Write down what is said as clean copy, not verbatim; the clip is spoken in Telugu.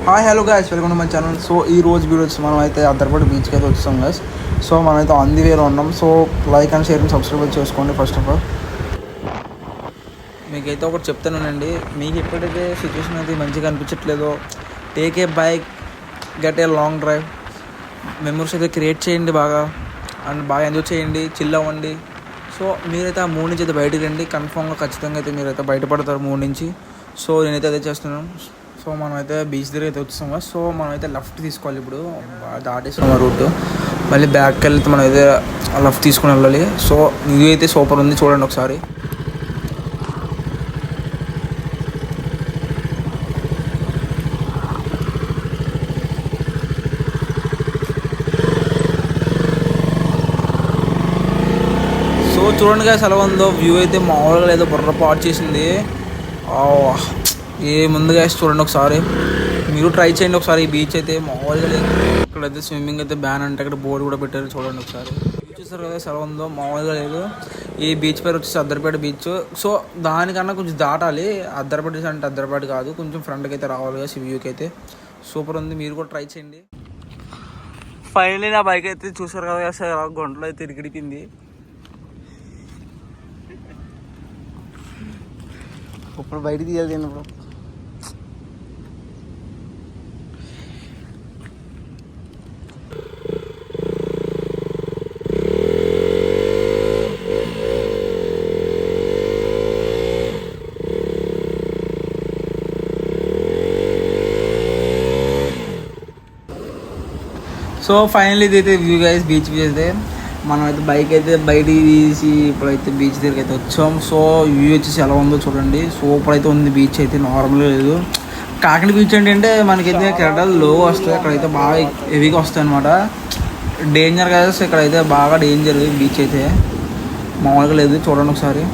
Hi hello guys, welcome to my channel. So ఈ రోజు వీడియో వచ్చి మనం అయితే అద్దరిపల్లి బీచ్కి అయితే వచ్చాం గాయస్. సో మనమైతే ఆన్ ది వేలో ఉన్నాం. So like and share and subscribe చేసుకోండి. ఫస్ట్ ఆఫ్ ఆల్ మీకైతే ఒకటి చెప్తానండి, మీకు ఎప్పుడైతే సిచ్యువేషన్ అయితే మంచిగా అనిపించట్లేదో, take a bike, get a long drive, memories అయితే క్రియేట్ చేయండి బాగా, అండ్ బాగా ఎంజాయ్ చేయండి, చిల్ అవ్వండి. సో మీరైతే ఆ మూడు నుంచి అయితే బయటకు రండి. కన్ఫామ్గా ఖచ్చితంగా అయితే మీరైతే బయటపడతారు మూడు నుంచి. సో నేనైతే అదే చేస్తున్నాను. సో మనమైతే బీచ్ దగ్గర అయితే వచ్చాం కదా. సో మనమైతే లెఫ్ట్ తీసుకోవాలి. ఇప్పుడు దాటేసాం ఆ రూట్. మళ్ళీ బ్యాక్కి వెళ్తే మనం అయితే లెఫ్ట్ తీసుకుని వెళ్ళాలి. సో వ్యూ అయితే సూపర్ ఉంది, చూడండి ఒకసారి. సో చూడండి గాయస్ ఎలా ఉందో వ్యూ అయితే, మామూలుగా లేదో బుర్ర పాటు చేసింది. ఏ ముందు గాయస్ చూడండి ఒకసారి, మీరు ట్రై చేయండి ఒకసారి. ఈ బీచ్ అయితే మామూలుగా లేదు. ఇక్కడైతే స్విమ్మింగ్ అయితే బ్యాన్ అంటే ఇక్కడ బోర్డు కూడా పెట్టారు, చూడండి ఒకసారి. చూసారు కదా ఎలా ఉందో, మామూలుగా లేదు. ఈ బీచ్ పేరు వచ్చేసి అద్దరిపేట బీచ్. సో దానికన్నా కొంచెం దాటాలి. అద్దరిపేట అంటే అద్దరిపేట కాదు, కొంచెం ఫ్రంట్కి అయితే రావాలి కదా. వ్యూకి అయితే సూపర్ ఉంది, మీరు కూడా ట్రై చేయండి. ఫైనలీ నా బైక్ అయితే చూసారు కదా సార్, గుంటలో అయితే ఇరిగిడిపింది. ఇప్పుడు బయట తీయాలి నేను. సో ఫైనల్లీ ఇదైతే వ్యూ గైస్, బీచ్ వ్యూ అయితే. మనం అయితే బైక్ అయితే బయట తీసి ఇప్పుడైతే బీచ్ దగ్గరికి అయితే వచ్చాం. సో వ్యూ వచ్చేసి ఎలా ఉందో చూడండి, సూపర్ అయితే ఉంది. బీచ్ అయితే నార్మల్గా లేదు. కాకినాడ బీచ్ ఏంటంటే మనకైతే కెరటాలు లో వస్తాయి, అక్కడైతే బాగా హెవీగా వస్తాయి అనమాట. డేంజర్ కదా, ఇక్కడైతే బాగా డేంజర్. బీచ్ అయితే మామూలుగా లేదు, చూడండి ఒకసారి.